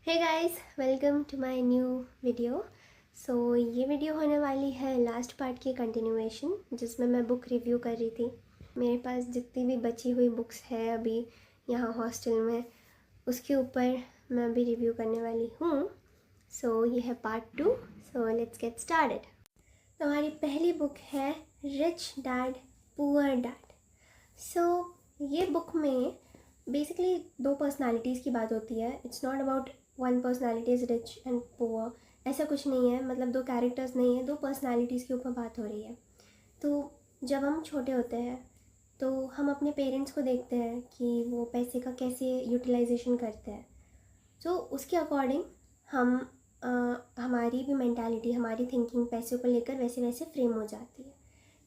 Hey guys, welcome to my new video. ये video होने वाली है लास्ट पार्ट की कंटिन्यूएशन, जिसमें मैं बुक रिव्यू कर रही थी। मेरे पास जितनी भी बची हुई बुक्स है अभी यहाँ हॉस्टल में, उसके ऊपर मैं अभी रिव्यू करने वाली हूँ। ये है पार्ट 2। Let's get started. तो हमारी पहली बुक है रिच डैड पुअर डैड। ये बुक में बेसिकली दो पर्सनालिटीज़ की बात होती है। It's not about one personality is rich and poor, ऐसा कुछ नहीं है। मतलब दो कैरेक्टर्स नहीं है, दो पर्सनालिटीज़ के ऊपर बात हो रही है। तो जब हम छोटे होते हैं तो हम अपने पेरेंट्स को देखते हैं कि वो पैसे का कैसे यूटिलाइजेशन करते हैं। उसके अकॉर्डिंग हम हमारी भी मेंटालिटी, हमारी थिंकिंग पैसों को लेकर वैसे वैसे फ्रेम हो जाती है।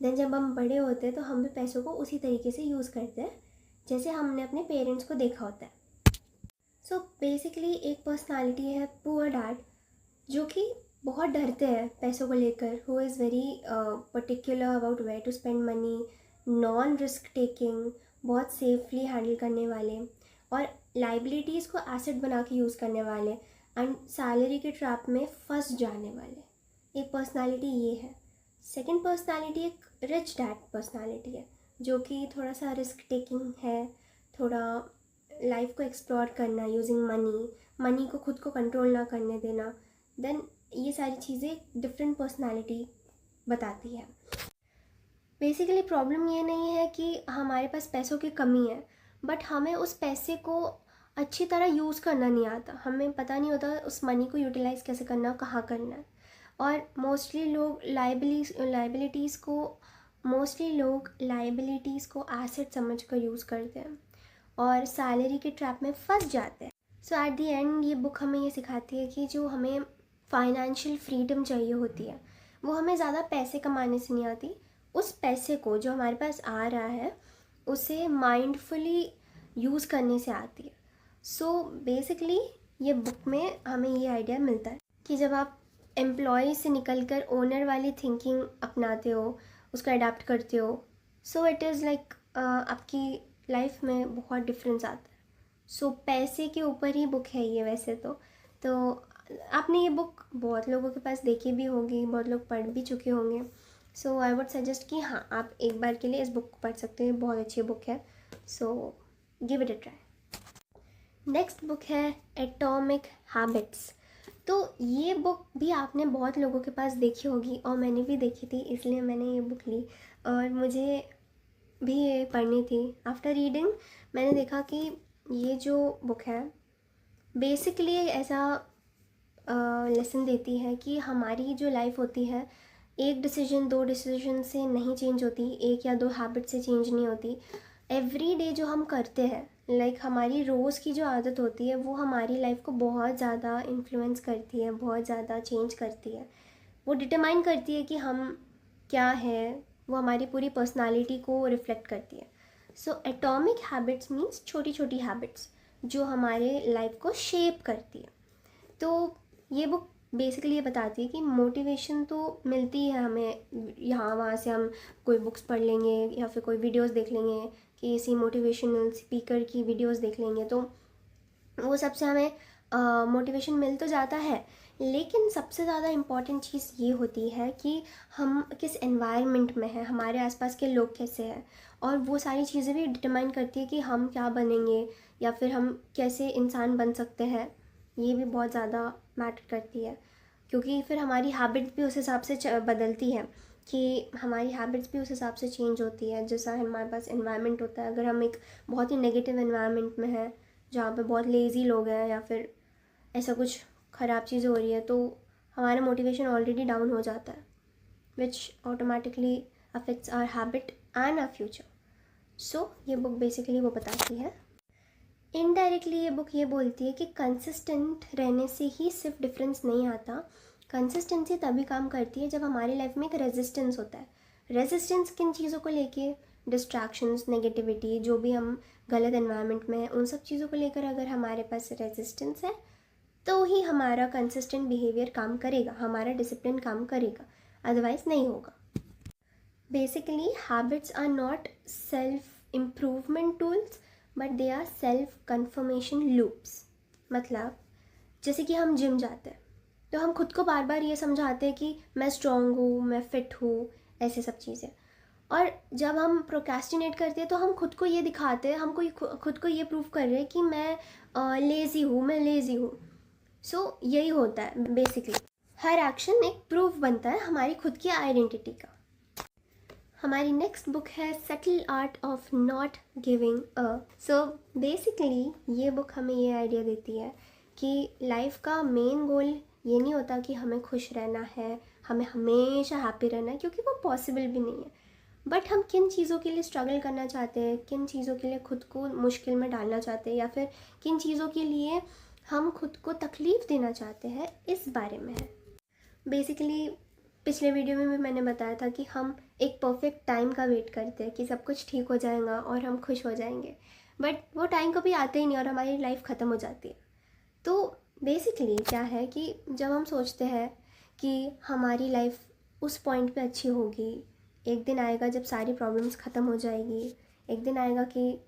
देन जब हम बड़े होते हैं तो हम भी पैसों को उसी तरीके से यूज़ करते हैं जैसे हमने अपने पेरेंट्स को देखा होता है। बेसिकली एक पर्सनालिटी है पुअर डैड, जो कि बहुत डरते हैं पैसों को लेकर। Who is very particular about where to spend money, non risk taking, बहुत सेफली हैंडल करने वाले और लाइबिलिटीज़ को एसेट बना के यूज़ करने वाले एंड सैलरी के ट्रैप में फंस जाने वाले। एक पर्सनालिटी ये है। सेकंड पर्सनालिटी एक रिच डैड पर्सनालिटी है, जो कि थोड़ा सा रिस्क टेकिंग है, थोड़ा लाइफ को एक्सप्लोर करना यूजिंग मनी को खुद को कंट्रोल ना करने देना। देन ये सारी चीज़ें डिफरेंट पर्सनालिटी बताती है। बेसिकली प्रॉब्लम ये नहीं है कि हमारे पास पैसों की कमी है, बट हमें उस पैसे को अच्छी तरह यूज़ करना नहीं आता। हमें पता नहीं होता उस मनी को यूटिलाइज़ कैसे करना, कहाँ करना है। और मोस्टली लोग लाइबिलिटीज़ को एसेट समझ कर यूज़ करते हैं और सैलरी के ट्रैप में फंस जाते हैं। एट द एंड ये बुक हमें ये सिखाती है कि जो हमें फाइनेंशियल फ्रीडम चाहिए होती है, वो हमें ज़्यादा पैसे कमाने से नहीं आती। उस पैसे को जो हमारे पास आ रहा है उसे माइंडफुली यूज़ करने से आती है। बेसिकली ये बुक में हमें ये आइडिया मिलता है कि जब आप एम्प्लॉय से निकल कर ओनर वाली थिंकिंग अपनाते हो, उसको अडाप्ट करते हो, इट इज़ लाइक आपकी लाइफ में बहुत डिफरेंस आता है। पैसे के ऊपर ही बुक है ये वैसे तो आपने ये बुक बहुत लोगों के पास देखी भी होगी, बहुत लोग पढ़ भी चुके होंगे। आई वुड सजेस्ट कि हाँ, आप एक बार के लिए इस बुक को पढ़ सकते हैं। बहुत अच्छी बुक है। Give it a try. Next book है एटॉमिक हैबिट्स। ये बुक भी आपने बहुत लोगों के पास देखी होगी और मैंने भी देखी थी, इसलिए मैंने ये बुक ली और मुझे भी ये पढ़नी थी। आफ्टर रीडिंग मैंने देखा कि ये जो बुक है बेसिकली ऐसा लेसन देती है कि हमारी जो लाइफ होती है, एक डिसीजन दो डिसीजन से नहीं चेंज होती, एक या दो हैबिट से चेंज नहीं होती। एवरी डे जो हम करते हैं, लाइक हमारी रोज़ की जो आदत होती है, वो हमारी लाइफ को बहुत ज़्यादा इन्फ्लुएंस करती है, बहुत ज़्यादा चेंज करती है। वो डिटरमाइन करती है कि हम क्या है, वो हमारी पूरी पर्सनालिटी को रिफ्लेक्ट करती है। एटॉमिक हैबिट्स मीन्स छोटी छोटी हैबिट्स जो हमारे लाइफ को शेप करती है। ये बुक बेसिकली ये बताती है कि मोटिवेशन तो मिलती है हमें यहाँ वहाँ से, हम कोई बुक्स पढ़ लेंगे या फिर कोई वीडियोस देख लेंगे, कि किसी मोटिवेशनल स्पीकर की वीडियोस देख लेंगे, तो वो सबसे हमें मोटिवेशन मिल तो जाता है। लेकिन सबसे ज़्यादा इम्पॉर्टेंट चीज़ ये होती है कि हम किस एनवायरनमेंट में हैं, हमारे आसपास के लोग कैसे हैं, और वो सारी चीज़ें भी डिटरमाइन करती है कि हम क्या बनेंगे या फिर हम कैसे इंसान बन सकते हैं। ये भी बहुत ज़्यादा मैटर करती है, क्योंकि फिर हमारी हैबिट्स भी उस हिसाब से बदलती है, कि हमारी हैबिट्स भी उस हिसाब से चेंज होती है जैसा हमारे पास एनवायरनमेंट होता है। अगर हम एक बहुत ही नेगेटिव एनवायरनमेंट में हैं, जहाँ पे बहुत लेज़ी लोग हैं या फिर ऐसा कुछ ख़राब चीज़ें हो रही है, तो हमारा मोटिवेशन ऑलरेडी डाउन हो जाता है, which automatically affects our habit and our future. ये बुक बेसिकली वो बताती है। इनडायरेक्टली ये बुक ये बोलती है कि कंसिस्टेंट रहने से ही सिर्फ डिफरेंस नहीं आता। कंसिस्टेंसी तभी काम करती है जब हमारी लाइफ में एक रेजिस्टेंस होता है। रेजिस्टेंस किन चीज़ों को लेके? डिस्ट्रैक्शंस, नेगेटिविटी, जो भी हम गलत एनवायरनमेंट में हैं, उन सब चीज़ों को लेकर अगर हमारे पास रेजिस्टेंस है तो ही हमारा कंसिस्टेंट बिहेवियर काम करेगा, हमारा डिसिप्लिन काम करेगा, अदरवाइज नहीं होगा। Basically habits are not self improvement tools, but they are self confirmation loops. मतलब जैसे कि हम जिम जाते हैं तो हम खुद को बार बार ये समझाते हैं कि मैं स्ट्रांग हूँ, मैं फ़िट हूँ, ऐसे सब चीज़ें। और जब हम प्रोक्रेस्टिनेट करते हैं तो हम खुद को ये दिखाते हैं, हमको खुद को ये प्रूव कर रहे हैं कि मैं लेज़ी हूँ, मैं लेज़ी हूँ। सो यही होता है बेसिकली। हर एक्शन एक प्रूफ बनता है हमारी खुद की आइडेंटिटी का। हमारी नेक्स्ट बुक है subtle art of not giving a. So basically ये बुक हमें ये आइडिया देती है कि लाइफ का मेन गोल ये नहीं होता कि हमें खुश रहना है, हमें हमेशा हैप्पी रहना है, क्योंकि वो पॉसिबल भी नहीं है। बट हम किन चीज़ों के लिए स्ट्रगल करना चाहते हैं, किन चीज़ों के लिए खुद को मुश्किल में डालना चाहते हैं, या फिर किन चीज़ों के लिए हम खुद को तकलीफ़ देना चाहते हैं, इस बारे में है। बेसिकली पिछले वीडियो में भी मैंने बताया था कि हम एक परफेक्ट टाइम का वेट करते हैं कि सब कुछ ठीक हो जाएगा और हम खुश हो जाएंगे, बट वो टाइम कभी आता ही नहीं और हमारी लाइफ ख़त्म हो जाती है। तो बेसिकली क्या है कि जब हम सोचते हैं कि हमारी लाइफ उस पॉइंट पे अच्छी होगी, एक दिन आएगा जब सारी प्रॉब्लम्स ख़त्म हो जाएगी, एक दिन आएगा कि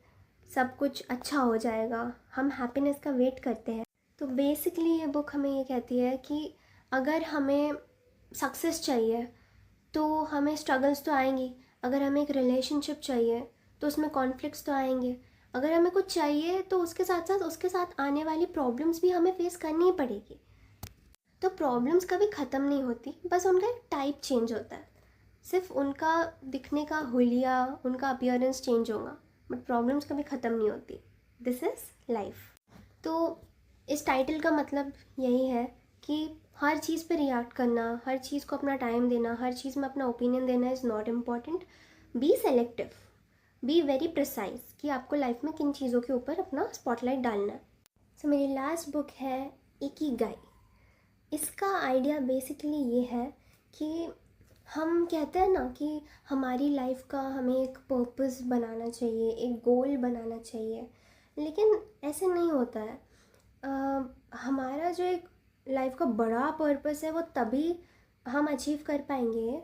सब कुछ अच्छा हो जाएगा, हम हैप्पीनेस का वेट करते हैं। तो बेसिकली ये बुक हमें ये कहती है कि अगर हमें सक्सेस चाहिए तो हमें स्ट्रगल्स तो आएंगी, अगर हमें एक रिलेशनशिप चाहिए तो उसमें कॉन्फ्लिक्ट्स तो आएंगे, अगर हमें कुछ चाहिए तो उसके साथ आने वाली प्रॉब्लम्स भी हमें फेस करनी ही पड़ेगी। तो प्रॉब्लम्स कभी ख़त्म नहीं होती, बस उनका एक टाइप चेंज होता है, सिर्फ उनका दिखने का हुलिया, उनका अपीयरेंस चेंज होगा, बट प्रॉब्लम्स कभी ख़त्म नहीं होती। This is life. तो इस टाइटल का मतलब यही है कि हर चीज़ पे रिएक्ट करना, हर चीज़ को अपना टाइम देना, हर चीज़ में अपना ओपिनियन देना is not important. Be selective, be very precise कि आपको लाइफ में किन चीज़ों के ऊपर अपना स्पॉटलाइट डालना है। सो मेरी लास्ट बुक है इकिगाई। इसका आइडिया बेसिकली ये है कि हम कहते हैं ना कि हमारी लाइफ का हमें एक पर्पस बनाना चाहिए, एक गोल बनाना चाहिए, लेकिन ऐसे नहीं होता है। हमारा जो एक लाइफ का बड़ा पर्पस है वो तभी हम अचीव कर पाएंगे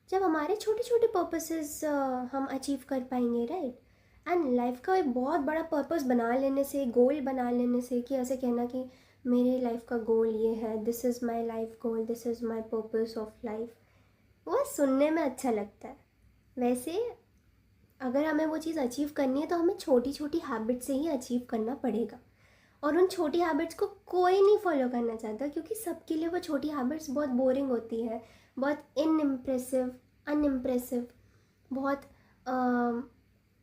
जब हमारे छोटे छोटे पर्पसेस हम अचीव कर पाएंगे, राइट। एंड लाइफ का एक बहुत बड़ा पर्पस बना लेने से, गोल बना लेने से, कि ऐसे कहना कि मेरे लाइफ का गोल ये है, this is my life goal, this is my purpose of life, वो सुनने में अच्छा लगता है। वैसे अगर हमें वो चीज़ अचीव करनी है तो हमें छोटी छोटी हैबिट से ही अचीव करना पड़ेगा, और उन छोटी हैबिट्स को कोई नहीं फॉलो करना चाहता, क्योंकि सबके लिए वो छोटी हैबिट्स बहुत बोरिंग होती है, बहुत अनइम्प्रेसिव, बहुत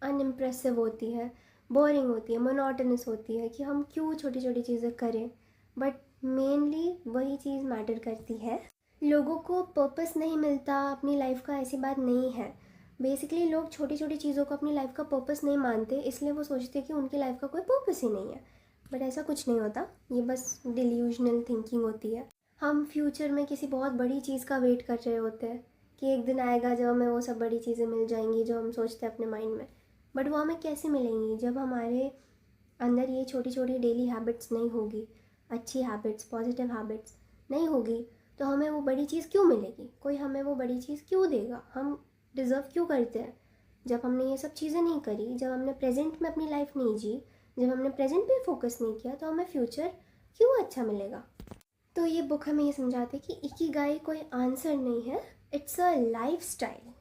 अनइम्प्रेसिव होती है, बोरिंग होती है, मोनोटोनस होती है कि हम क्यों छोटी छोटी चीज़ें करें। बट मेनली वही चीज़ मैटर करती है। लोगों को पर्पस नहीं मिलता अपनी लाइफ का, ऐसी बात नहीं है। बेसिकली लोग छोटी छोटी चीज़ों को अपनी लाइफ का पर्पस नहीं मानते, इसलिए वो सोचते हैं कि उनकी लाइफ का कोई पर्पस ही नहीं है। बट ऐसा कुछ नहीं होता, ये बस डिल्यूजनल थिंकिंग होती है। हम फ्यूचर में किसी बहुत बड़ी चीज़ का वेट कर रहे होते हैं कि एक दिन आएगा जब हमें वो सब बड़ी चीज़ें मिल जाएंगी जो हम सोचते हैं अपने माइंड में। बट वो हमें कैसे मिलेंगी जब हमारे अंदर ये छोटी छोटी डेली हैबिट्स नहीं होगी, अच्छी हैबिट्स, पॉजिटिव हैबिट्स नहीं होगी, तो हमें वो बड़ी चीज़ क्यों मिलेगी, कोई हमें वो बड़ी चीज़ क्यों देगा, हम डिज़र्व क्यों करते हैं। जब हमने ये सब चीज़ें नहीं करी, जब हमने प्रेजेंट में अपनी लाइफ नहीं जी, जब हमने प्रेजेंट पे फोकस नहीं किया, तो हमें फ्यूचर क्यों अच्छा मिलेगा। तो ये बुक हमें ये समझाते कि इकिगाई कोई आंसर नहीं है, इट्स अ लाइफ स्टाइल।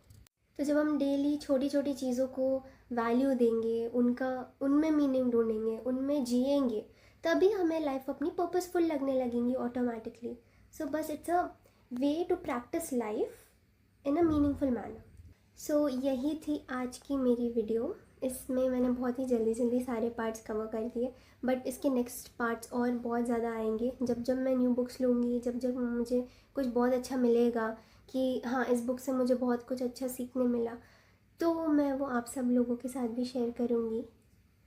तो जब हम डेली छोटी छोटी चीज़ों को वैल्यू देंगे, उनमें मीनिंग ढूंढेंगे, उनमें जिएंगे, तभी हमें लाइफ अपनी पर्पसफुल लगने लगेंगी ऑटोमेटिकली। सो बस it's a way to practise life in a meaningful manner. So यही थी आज की मेरी वीडियो। इसमें मैंने बहुत ही जल्दी जल्दी सारे पार्ट्स कवर कर दिए, बट इसके नेक्स्ट पार्ट्स और बहुत ज़्यादा आएंगे जब जब मैं न्यू बुक्स लूँगी, जब जब मुझे कुछ बहुत अच्छा मिलेगा कि हाँ इस बुक से मुझे बहुत कुछ अच्छा सीखने मिला, तो मैं वो आप सब लोगों के साथ भी शेयर करूँगी।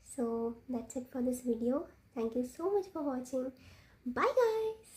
So that's it for this video. Thank you so much for watching. Bye guys.